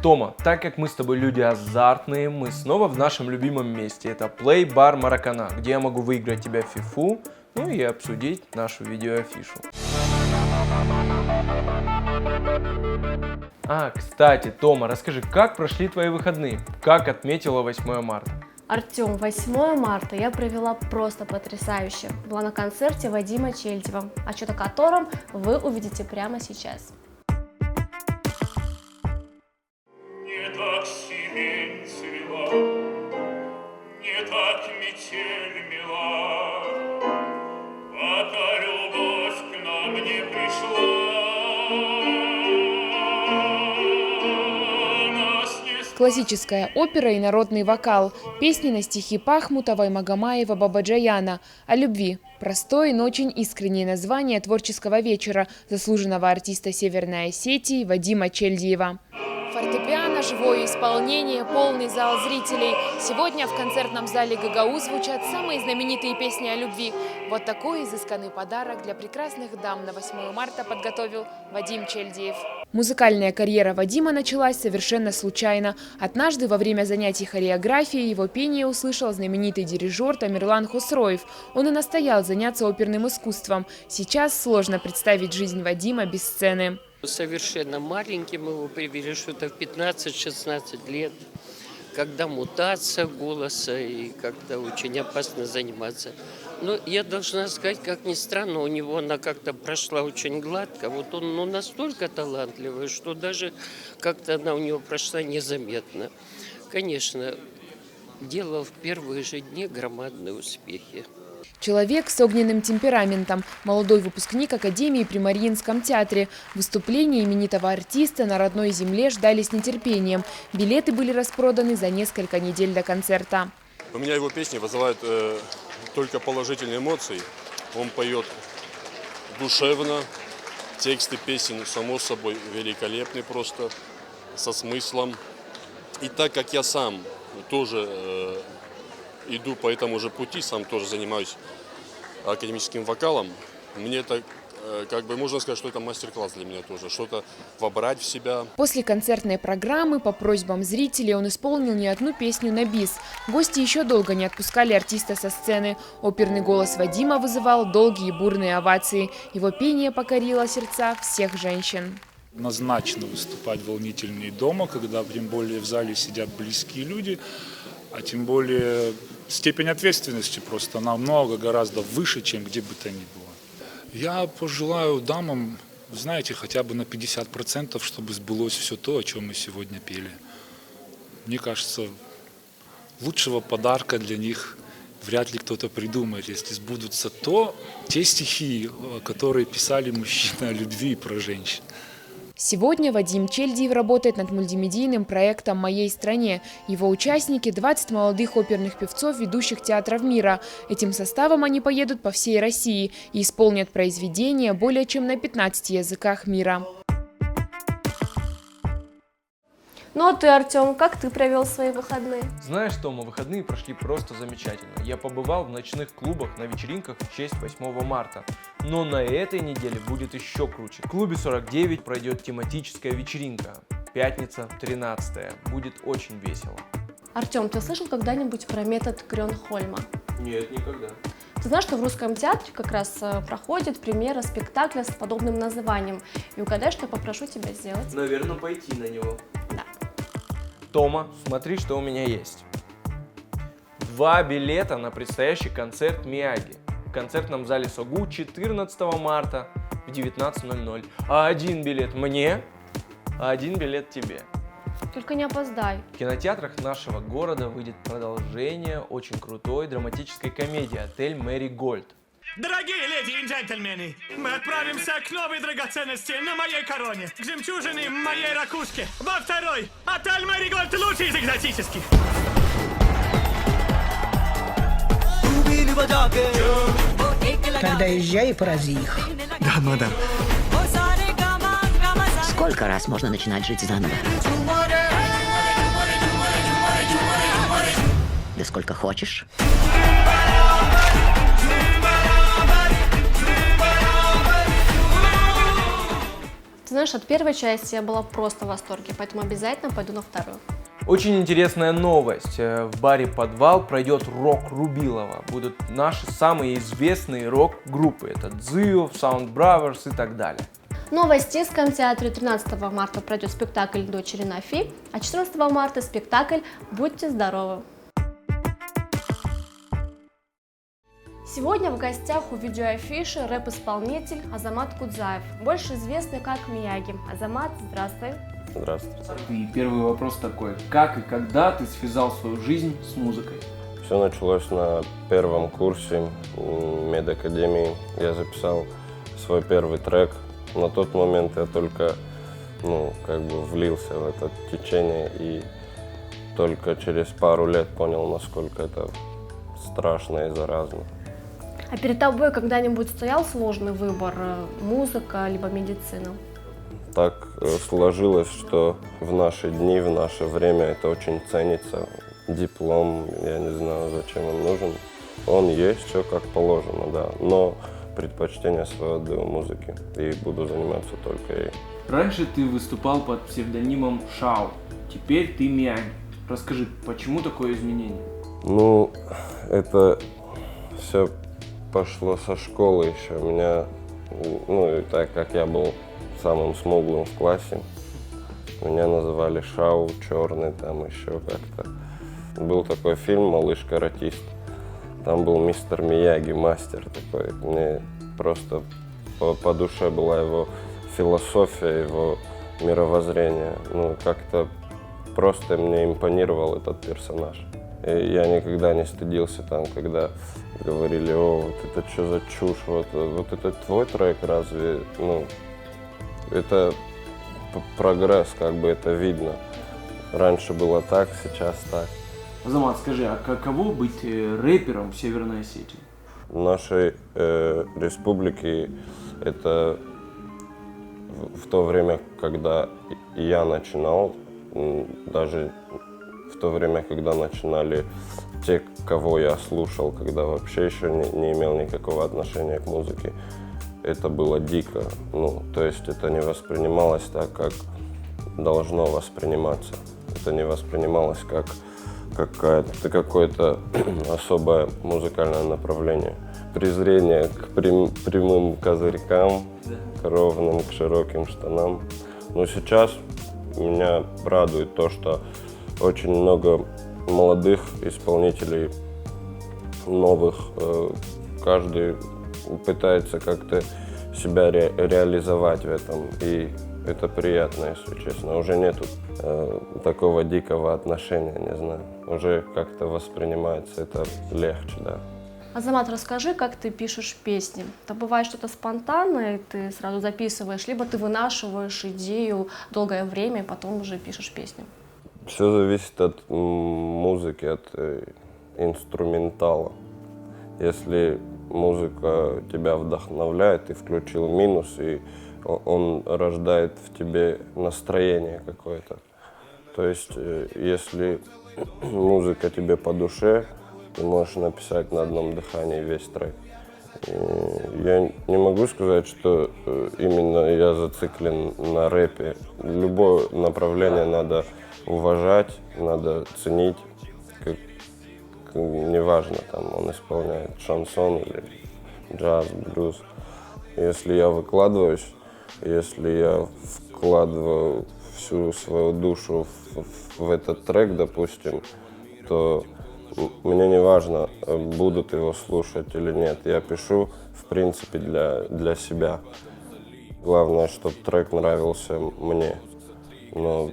Тома, так как мы с тобой люди азартные, мы снова в нашем любимом месте. Это Play Bar Маракана, где я могу выиграть тебя в фифу, ну и обсудить нашу видеоафишу. Кстати, Тома, расскажи, как прошли твои выходные? Как отметила 8 марта? Артем, 8 марта я провела просто потрясающе. Была на концерте Вадима Чельдева, отчет о котором вы увидите прямо сейчас. Не так сирень цвела, не так метель мила, пока любовь к нам не пришла. Классическая опера и народный вокал, песни на стихи Пахмутова и Магомаева Бабаджаяна о любви. Простое, но очень искреннее название творческого вечера заслуженного артиста Северной Осетии Вадима Чельдиева. Фортепиано, живое исполнение, полный зал зрителей. Сегодня в концертном зале ГГУ звучат самые знаменитые песни о любви. Вот такой изысканный подарок для прекрасных дам на 8 марта подготовил Вадим Чельдиев. Музыкальная карьера Вадима началась совершенно случайно. Однажды во время занятий хореографией его пение услышал знаменитый дирижер Тамерлан Хосроев. Он и настоял заняться оперным искусством. Сейчас сложно представить жизнь Вадима без сцены. Совершенно маленьким его привели, что-то в 15-16 лет, когда мутация голоса и как-то очень опасно заниматься. Но я должна сказать, как ни странно, у него она как-то прошла очень гладко. Вот он настолько талантливый, что даже как-то она у него прошла незаметно. Конечно, делал в первые же дни громадные успехи. Человек с огненным темпераментом, молодой выпускник Академии при Мариинском театре. Выступления именитого артиста на родной земле ждали с нетерпением. Билеты были распроданы за несколько недель до концерта. У меня его песни вызывают только положительные эмоции. Он поет душевно, тексты песен, само собой, великолепны просто, со смыслом. И так как я сам тоже иду по этому же пути, сам тоже занимаюсь академическим вокалом, мне это, как бы можно сказать, что это мастер-класс для меня тоже, что-то вобрать в себя. После концертной программы по просьбам зрителей он исполнил не одну песню на бис. Гости еще долго не отпускали артиста со сцены. Оперный голос Вадима вызывал долгие бурные овации. Его пение покорило сердца всех женщин. Назначено выступать волнительнее дома, когда тем более в зале сидят близкие люди, а тем более степень ответственности просто намного, гораздо выше, чем где бы то ни было. Я пожелаю дамам, знаете, хотя бы на 50%, чтобы сбылось все то, о чем мы сегодня пели. Мне кажется, лучшего подарка для них вряд ли кто-то придумает, если сбудутся те стихи, которые писали мужчины о любви и про женщин. Сегодня Вадим Чельдиев работает над мультимедийным проектом «Моей стране». Его участники – 20 молодых оперных певцов ведущих театров мира. Этим составом они поедут по всей России и исполнят произведения более чем на 15 языках мира. Ну а ты, Артем, как ты провел свои выходные? Знаешь, Тома, выходные прошли просто замечательно. Я побывал в ночных клубах на вечеринках в честь 8 марта. Но на этой неделе будет еще круче. В клубе 49 пройдет тематическая вечеринка. Пятница, 13-е. Будет очень весело. Артем, ты слышал когда-нибудь про метод Крёнхольма? Нет, никогда. Ты знаешь, что в Русском театре как раз проходит премьера спектакля с подобным названием. И угадай, что я попрошу тебя сделать? Наверное, пойти на него. Да. Тома, смотри, что у меня есть. 2 билета на предстоящий концерт Мияги в концертном зале СОГУ 14 марта в 19:00. А 1 билет мне, а 1 билет тебе. Только не опоздай. В кинотеатрах нашего города выйдет продолжение очень крутой драматической комедии «Отель Мэри Гольд». Дорогие леди и джентльмены, мы отправимся к новой драгоценности на моей короне, к жемчужине моей ракушки. Во второй, отель Мэри Гольд лучший из экзотических. Тогда езжай и порази их. Да, мадам. Сколько раз можно начинать жить заново? Да сколько хочешь. Ты знаешь, от первой части я была просто в восторге, поэтому обязательно пойду на вторую. Очень интересная новость. В баре «Подвал» пройдет рок Рубилова. Будут наши самые известные рок-группы. Это Дзио, Sound Brothers и так далее. Ну а в Остинском театре 13 марта пройдет спектакль «Дочери Нафи», а 14 марта спектакль «Будьте здоровы». Сегодня в гостях у видеоафиши рэп-исполнитель Азамат Кудзаев, больше известный как Мияги. Азамат, здравствуй. Здравствуйте. И первый вопрос такой. Как и когда ты связал свою жизнь с музыкой? Все началось на первом курсе медакадемии. Я записал свой первый трек. На тот момент я только влился в это течение и только через пару лет понял, насколько это страшно и заразно. А перед тобой когда-нибудь стоял сложный выбор – музыка либо медицина? Так сложилось, что в наши дни, в наше время это очень ценится. Диплом, я не знаю, зачем он нужен. Он есть, все как положено, да. Но предпочтение свое отдаю музыке и буду заниматься только ей. Раньше ты выступал под псевдонимом Шау, теперь ты Мияги. Расскажи, почему такое изменение? Ну, это все пошло со школы еще. Меня, и так как я был самым смуглым в классе, меня называли Шау, черный, там еще как-то. Был такой фильм «Малыш-каратист». Там был мистер Мияги, мастер такой. Мне просто по душе была его философия, его мировоззрение. Как-то просто мне импонировал этот персонаж. И я никогда не стыдился там, когда говорили: о, вот это что за чушь, вот это твой трек, разве? Это прогресс, как бы это видно. Раньше было так, сейчас так. Азамат, скажи, а каково быть рэпером в Северной Осетии? В нашей республике это в то время, когда я начинал, даже в то время, когда начинали те, кого я слушал, когда вообще еще не имел никакого отношения к музыке, это было дико. То есть это не воспринималось так, как должно восприниматься. Это не воспринималось как какое-то особое музыкальное направление. Презрение к прямым козырькам, к ровным, к широким штанам. Но сейчас меня радует то, что очень много молодых исполнителей, новых, каждый пытается как-то себя реализовать в этом, и это приятно, если честно. Уже нету такого дикого отношения, не знаю. Уже как-то воспринимается это легче, да. Азамат, расскажи, как ты пишешь песни. Это бывает что-то спонтанное, и ты сразу записываешь, либо ты вынашиваешь идею долгое время, и потом уже пишешь песню. Все зависит от музыки, от инструментала. Если музыка тебя вдохновляет, ты включил минус, и он рождает в тебе настроение какое-то. То есть, если музыка тебе по душе, ты можешь написать на одном дыхании весь трек. Я не могу сказать, что именно я зациклен на рэпе. Любое направление надо уважать, надо ценить. Неважно, там он исполняет шансон или джаз, блюз. Если я выкладываюсь, если я вкладываю всю свою душу в этот трек, допустим, то мне не важно, будут его слушать или нет. Я пишу, в принципе, для себя. Главное, чтобы трек нравился мне. Но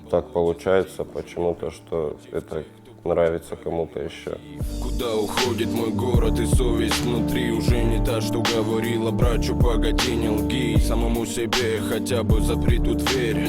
так получается почему-то, что это нравится кому-то еще. Куда уходит мой город и совесть внутри уже не та, что говорила брачу, погоди, не лги самому себе, хотя бы запри ту дверь.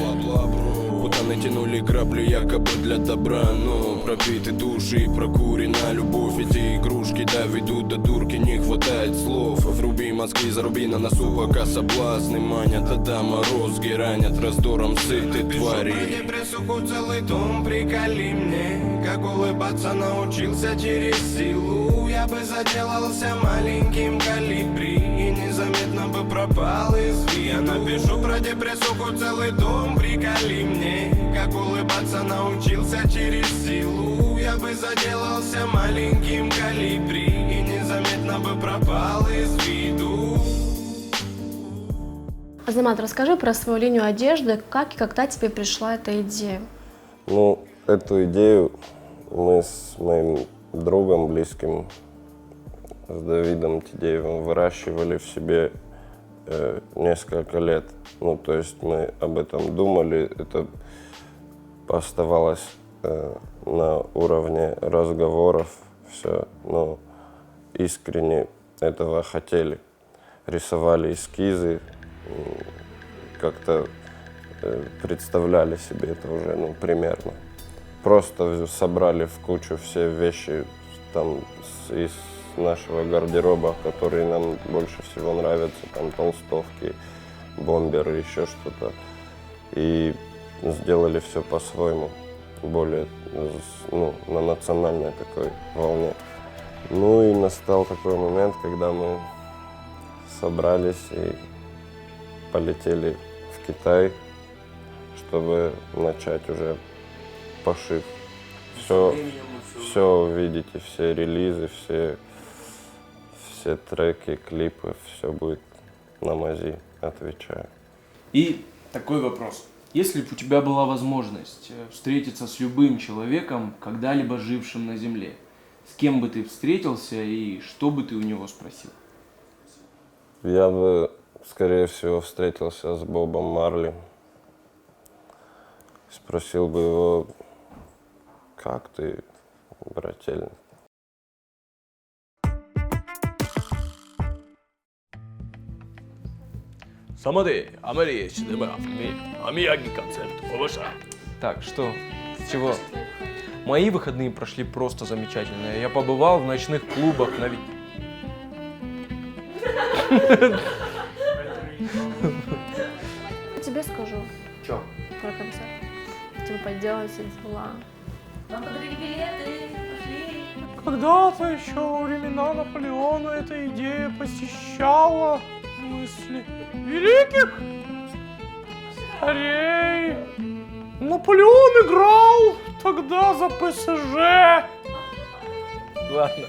Будто натянули грабли якобы для добра, но пропиты души и прокурена любовь. Эти игрушки доведут до дурки, не хватает слов. Вруби мозги, заруби на носу, пока соблазны манят. Да морозги ранят раздором сытой твари. Присуху целый дом, приколи мне, как улыбаться научился через силу. Я бы заделался маленьким колибри и незаметно бы пропал из виду. Я напишу про депрессуху целый дом, приколи мне, как улыбаться научился через силу. Я бы заделался маленьким колибри и незаметно бы пропал из виду. Азамат, расскажи про свою линию одежды, как и когда тебе пришла эта идея? Ну, эту идею мы с моим другом близким, с Давидом Тидеевым, выращивали в себе несколько лет. Ну, то есть мы об этом думали, это оставалось на уровне разговоров, все, но искренне этого хотели. Рисовали эскизы, как-то представляли себе это уже, ну, примерно. Просто собрали в кучу все вещи там из нашего гардероба, которые нам больше всего нравятся, там толстовки, бомберы, еще что-то. И сделали все по-своему, более, ну, на национальной такой волне. Ну и настал такой момент, когда мы собрались и полетели в Китай, чтобы начать уже пошив. Все увидите, все релизы, все треки, клипы, все будет на мази, отвечаю. И такой вопрос. Если бы у тебя была возможность встретиться с любым человеком, когда-либо жившим на Земле, с кем бы ты встретился и что бы ты у него спросил? Я бы, скорее всего, встретился с Бобом Марли. Спросил бы его, как ты, братель? Так, что? С чего? Мои выходные прошли просто замечательно. Я побывал в ночных клубах на... Тебе скажу. Чё? Про концерт. Типа поделать дела. Вам подарили билеты, пошли. Когда-то еще во времена Наполеона эта идея посещала мысли великих царей. Наполеон играл тогда за ПСЖ. Ладно.